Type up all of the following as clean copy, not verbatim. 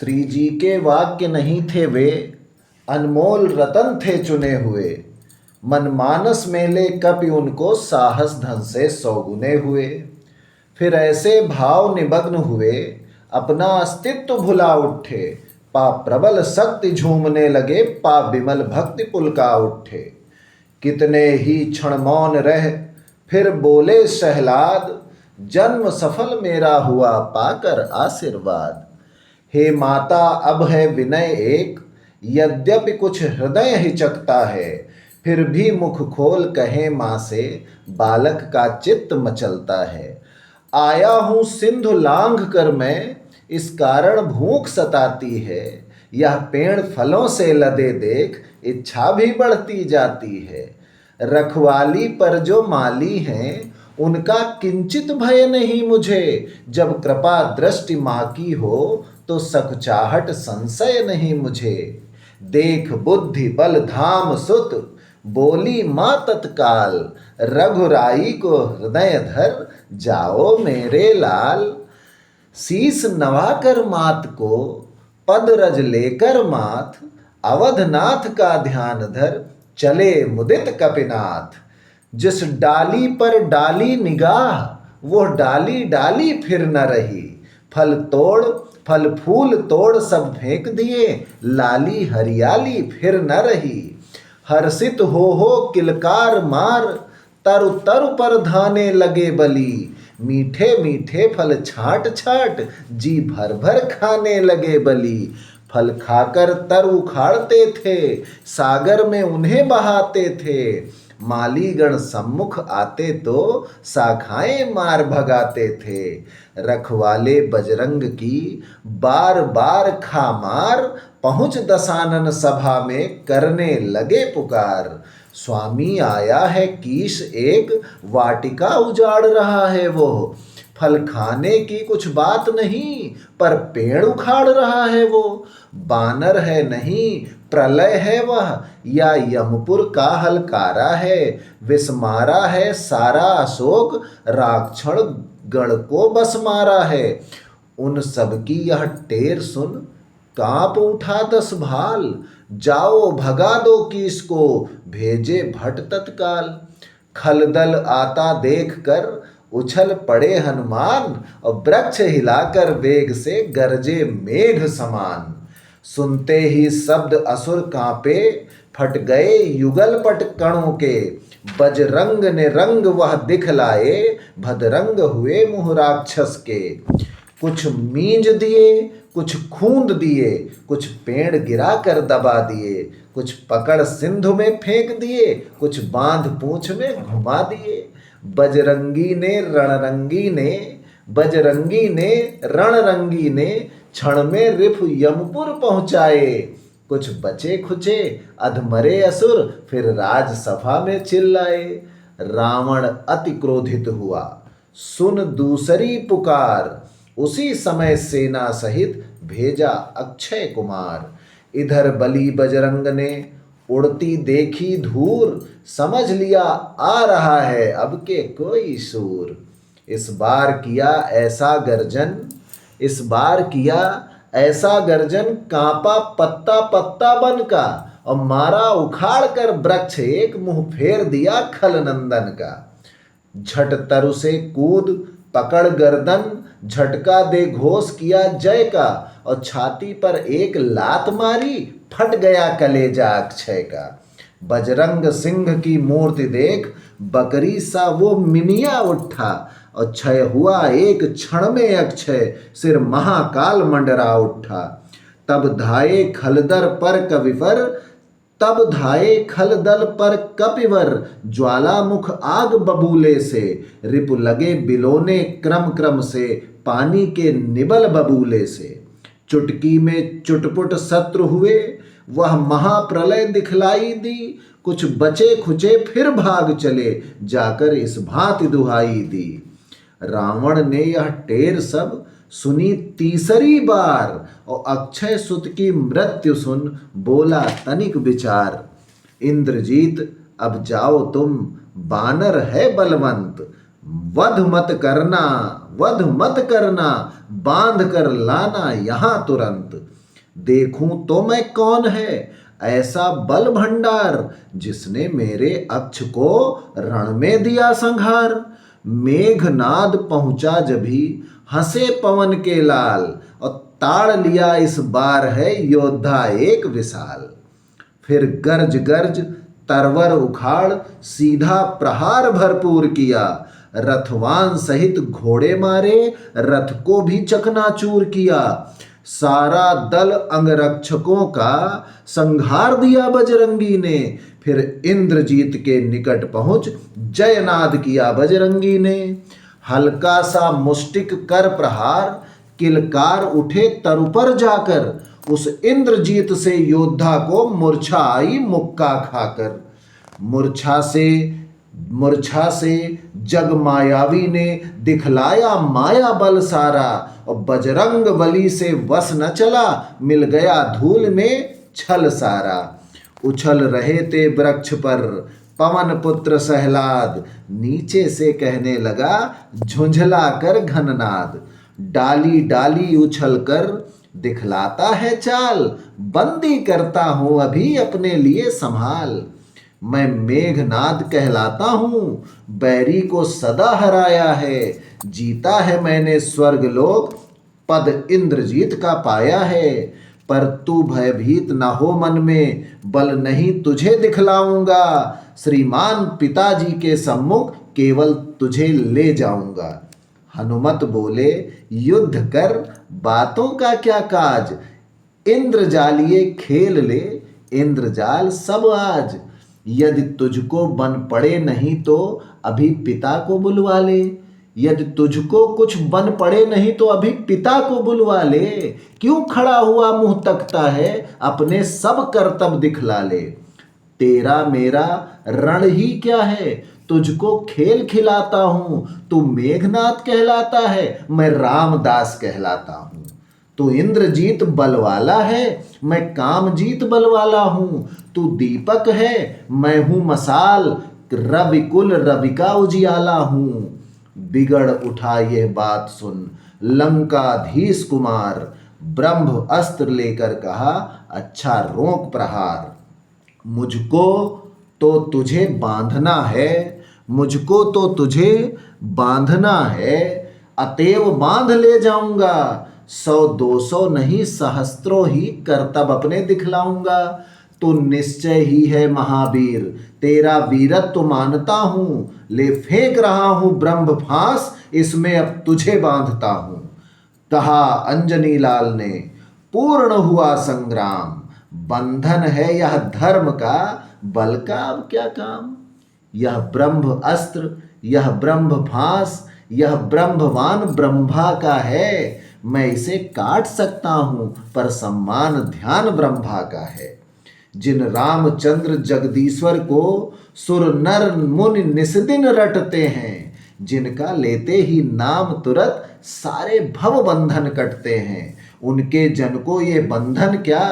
श्री जी के वाक्य नहीं थे वे, अनमोल रतन थे चुने हुए। मनमानस मेले कपि उनको साहस धन से सौगुने हुए। फिर ऐसे भाव निमग्न हुए, अपना अस्तित्व भुला उठे। पा प्रबल शक्ति झूमने लगे, पा विमल भक्ति पुलका उठे। कितने ही क्षण मौन रह, फिर बोले सहलाद, जन्म सफल मेरा हुआ पाकर आशीर्वाद। हे माता अब है विनय एक, यद्यपि कुछ हृदय हिचकता है। फिर भी मुख खोल कहे माँ से, बालक का चित्त मचलता है। आया हूँ सिंधु लांघ कर मैं, इस कारण भूख सताती है। यह पेड़ फलों से लदे देख, इच्छा भी बढ़ती जाती है। रखवाली पर जो माली हैं, उनका किंचित भय नहीं मुझे। जब कृपा दृष्टि माँ की हो, तो सकुचाहट संशय नहीं मुझे। देख बुद्धि बल धाम सुत, बोली माँ तत्काल। रघुराई को हृदय धर, जाओ मेरे लाल। शीस नवाकर मात को, पद रज लेकर माथ। अवधनाथ का ध्यान धर, चले मुदित कपिनाथ। जिस डाली पर डाली निगाह, वो डाली डाली फिर न रही। फल तोड़ फल फूल तोड़ सब फेंक दिए, लाली हरियाली फिर न रही। हर्षित हो किलकार मार, तरु तरु पर धाने लगे बली। मीठे मीठे फल छाट छाट, जी भर भर खाने लगे बली। फल खाकर तर उखाड़ते थे, सागर में उन्हें बहाते थे। मालीगण सम्मुख आते तो, शाखाएं मार भगाते थे। रखवाले बजरंग की बार बार खा मार, पहुँच दशानन सभा में करने लगे पुकार। स्वामी आया है कीश एक, वाटिका उजाड़ रहा है वो। फल खाने की कुछ बात नहीं, पर पेड़ उखाड़ रहा है वो। बानर है नहीं, प्रलय है वह, या यमपुर का हलकारा है। विस्मारा है सारा अशोक, राक्षण गण को बस मारा है। उन सबकी यह टेर सुन, कांप उठा दस भाल। जाओ भगा दो कीस को, भेजे भट तत्काल। खलदल आता देख कर उछल पड़े हनुमान, और वृक्ष हिलाकर वेग से गरजे मेघ समान। सुनते ही शब्द असुर कांपे, फट गए युगल पट कणों के। बजरंग ने रंग वह दिखलाए, भदरंग हुए मुँह राक्षस के। कुछ मींज दिए, कुछ खूंद दिए, कुछ पेड़ गिरा कर दबा दिए। कुछ पकड़ सिंधु में फेंक दिए, कुछ बांध पूंछ में घुमा दिए। बजरंगी ने रणरंगी ने, क्षण में रिप यमपुर पहुंचाए। कुछ बचे खुचे अधमरे असुर, फिर राजसभा में चिल्लाए। रावण अति क्रोधित हुआ, सुन दूसरी पुकार। उसी समय सेना सहित भेजा अक्षय कुमार। इधर बलि बजरंग ने उड़ती देखी धूर, समझ लिया आ रहा है अब के कोई सूर। इस बार किया ऐसा गर्जन, कांपा पत्ता पत्ता बन का। और मारा उखाड़ कर वृक्ष एक, मुंह फेर दिया खलनंदन का। झट तरु से कूद पकड़ गर्दन, झटका दे घोष किया जय का। और छाती पर एक लात मारी, फट गया कलेजा अक्षय का। बजरंग सिंह की मूर्ति देख, बकरी सा वो मिमिया उठा। और क्षय हुआ एक क्षण में अक्षय, सिर महाकाल मंडरा उठा। तब धाये खलदल पर कपिवर, ज्वालामुख आग बबूले से। रिपु लगे बिलोने क्रम क्रम से, पानी के निबल बबूले से। चुटकी में चुटपुट शत्रु हुए, वह महाप्रलय दिखलाई दी। कुछ बचे खुचे फिर भाग चले, जाकर इस भांति दुहाई दी। रावण ने यह टेर सब सुनी तीसरी बार, और अक्षय सुत की मृत्यु सुन बोला तनिक विचार। इंद्रजीत अब जाओ तुम, बानर है बलवंत। वध मत करना वध मत करना, बांध कर लाना यहाँ तुरंत। देखूं तो मैं कौन है ऐसा बल भंडार, जिसने मेरे अक्ष को रण में दिया संहार। मेघनाद पहुंचा जभी हंसे पवन के लाल, और ताड़ लिया इस बार है योद्धा एक विशाल। फिर गर्ज गर्ज तरवर उखाड़ सीधा प्रहार भरपूर किया, रथवान सहित घोड़े मारे रथ को भी चकनाचूर किया। सारा दल अंगरक्षकों का संहार दिया बजरंगी ने, फिर इंद्रजीत के निकट पहुंच जयनाद किया बजरंगी ने। हल्का सा मुष्टिक कर प्रहार किलकार उठे तरु पर जाकर, उस इंद्रजीत से योद्धा को मूर्छा आई मुक्का खाकर। मूर्छा से जग मायावी ने दिखलाया माया बल सारा, और बजरंग बली से वस न चला मिल गया धूल में छल सारा। उछल रहे थे वृक्ष पर पवन पुत्र सहलाद, नीचे से कहने लगा झुंझला कर घननाद। डाली डाली उछल कर दिखलाता है चाल, बंदी करता हूं अभी अपने लिए संभाल। मैं मेघनाद कहलाता हूं, बैरी को सदा हराया है। जीता है मैंने स्वर्गलोक, पद इंद्रजीत का पाया है। पर तू भयभीत न हो मन में, बल नहीं तुझे दिखलाऊंगा। श्रीमान पिताजी के सम्मुख केवल तुझे ले जाऊंगा। हनुमत बोले युद्ध कर, बातों का क्या काज। इंद्रजालिए खेल ले, इंद्रजाल सब आज। यदि तुझको बन पड़े नहीं तो अभी पिता को बुलवा ले। यदि तुझको कुछ बन पड़े नहीं तो अभी पिता को बुलवा ले। क्यों खड़ा हुआ मुंह तकता है, अपने सब करतब दिखला ले। तेरा मेरा रण ही क्या है, तुझको खेल खिलाता हूं। तू मेघनाद कहलाता है, मैं रामदास कहलाता हूं। तू इंद्रजीत बलवाला है, मैं कामजीत बलवाला हूं। तू दीपक है, मैं हूं मसाल, रविकुल रवि का उजियाला हूं। बिगड़ उठा यह बात सुन लंकाधीश कुमार, ब्रह्म अस्त्र लेकर कहा अच्छा रोक प्रहार। मुझको तो तुझे बांधना है, मुझको तो तुझे बांधना है। अतएव बांध ले जाऊंगा, 100-200 नहीं सहस्त्रों ही करतब अपने दिखलाऊंगा। तो निश्चय ही है महावीर, तेरा वीरत्व मानता हूं। ले फेंक रहा हूं ब्रह्म फांस, इसमें अब तुझे बांधता हूं। कहा अंजनी लाल ने पूर्ण हुआ संग्राम, बंधन है यह धर्म का, बल का अब क्या काम। यह ब्रह्म अस्त्र, यह ब्रह्म फांस, यह ब्रह्मवान ब्रह्मा का है। मैं इसे काट सकता हूं, पर सम्मान ध्यान ब्रह्मा का है। जिन रामचंद्र जगदीश्वर को सुर नर मुनि निस्दिन रटते हैं, जिनका लेते ही नाम तुरत सारे भव बंधन कटते हैं, उनके जन को ये बंधन क्या,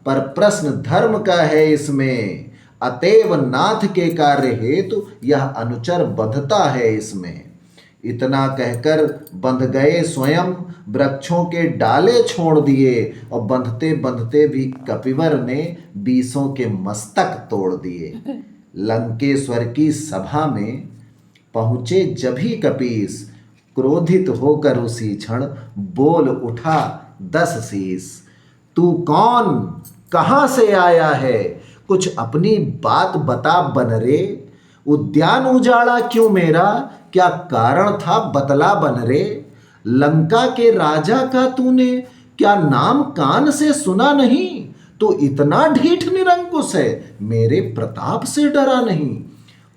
पर प्रश्न धर्म का है इसमें। अतएव नाथ के कार्य हेतु यह अनुचर बंधता है इसमें। इतना कहकर बंध गए स्वयं, वृक्षों के डाले छोड़ दिए, और बंधते बंधते भी कपिवर ने 20 के मस्तक तोड़ दिए। लंकेश्वर की सभा में पहुंचे जभी कपीस, क्रोधित होकर उसी क्षण बोल उठा 10 शीस। तू कौन, कहाँ से आया है, कुछ अपनी बात बता बनरे। उद्यान उजाड़ा क्यों मेरा, क्या कारण था बतला बनरे। लंका के राजा का तूने क्या नाम कान से सुना नहीं। तो इतना ढीठ निरंकुश है, मेरे प्रताप से डरा नहीं।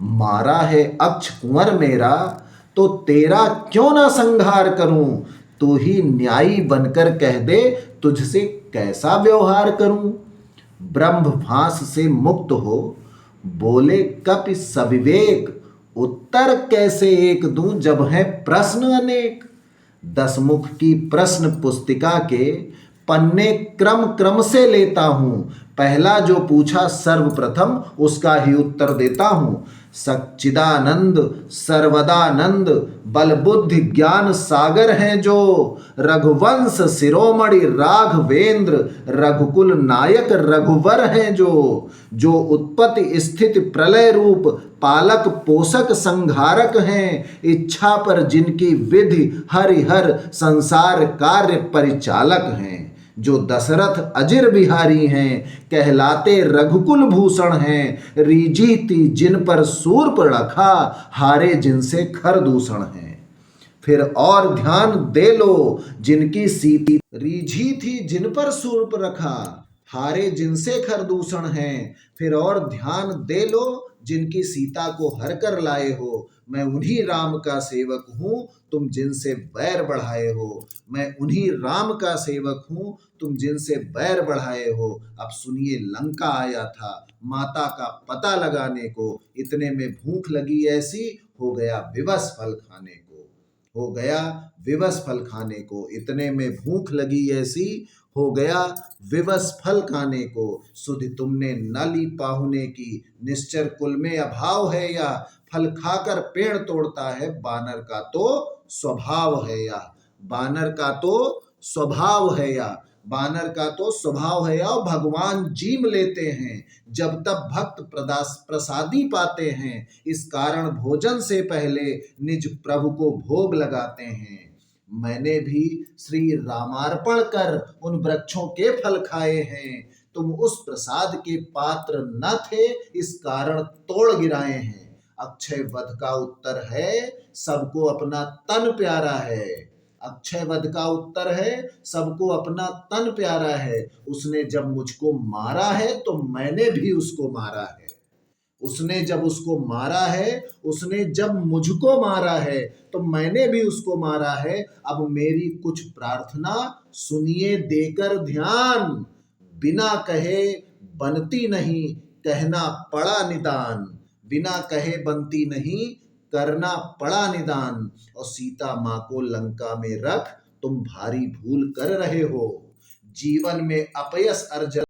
मारा है अक्ष कुंवर मेरा, तो तेरा क्यों ना संहार करूं। तू ही न्यायी बनकर कह दे, तुझसे कैसा व्यवहार करूं। ब्रह्म फांस से मुक्त हो, बोले कपि सविवेक। उत्तर कैसे एक दूं, जब है प्रश्न अनेक। 10 मुख की प्रश्न पुस्तिका के पन्ने क्रम क्रम से लेता हूं। पहला जो पूछा सर्वप्रथम, उसका ही उत्तर देता हूं। सच्चिदानंद सर्वदानंद बल बुद्धि ज्ञान सागर हैं जो, रघुवंश शिरोमणि राघवेंद्र रघुकुल नायक रघुवर हैं जो उत्पत्ति स्थिति प्रलय रूप पालक पोषक संहारक हैं, इच्छा पर जिनकी विधि हरिहर संसार कार्य परिचालक हैं, जो दशरथ अजिर बिहारी हैं कहलाते रघुकुल भूषण हैं, रीझी थी जिन पर सूर्प रखा हारे जिनसे खर दूषण हैं। फिर और ध्यान दे लो जिनकी सीती रीझी थी जिन पर सूर्प रखा हारे जिनसे खर दूषण हैं। फिर और ध्यान दे लो जिनकी सीता को हर कर लाए हो, मैं उन्हीं राम का सेवक हूँ तुम जिनसे बैर बढ़ाए हो, मैं उन्हीं राम का सेवक हूँ तुम जिनसे बैर बढ़ाए हो। अब सुनिए, लंका आया था माता का पता लगाने को, इतने में भूख लगी ऐसी हो गया विवश फल खाने को, हो गया विवश फल खाने को, इतने में भूख लगी ऐसी हो गया विवश फल खाने को। सुधि तुमने न ली पाहुने की, निश्चर कुल में अभाव है या, फल खाकर पेड़ तोड़ता है बानर का तो स्वभाव है या, बानर का तो स्वभाव है या, बानर का तो स्वभाव है या। भगवान जीम लेते हैं जब तब भक्त प्रसादी पाते हैं, इस कारण भोजन से पहले निज प्रभु को भोग लगाते हैं। मैंने भी श्री रामार्पण कर उन वृक्षों के फल खाए हैं, तुम उस प्रसाद के पात्र न थे इस कारण तोड़ गिराए हैं। अक्षय वध का उत्तर है सबको अपना तन प्यारा है, अक्षय वध का उत्तर है सबको अपना तन प्यारा है। उसने जब मुझको मारा है तो मैंने भी उसको मारा है, उसने जब उसको मारा है, उसने जब मुझको मारा है तो मैंने भी उसको मारा है। अब मेरी कुछ प्रार्थना सुनिए देकर ध्यान, बिना कहे बनती नहीं कहना पड़ा निदान, बिना कहे बनती नहीं करना पड़ा निदान। और सीता माँ को लंका में रख तुम भारी भूल कर रहे हो, जीवन में अपयश अर्जन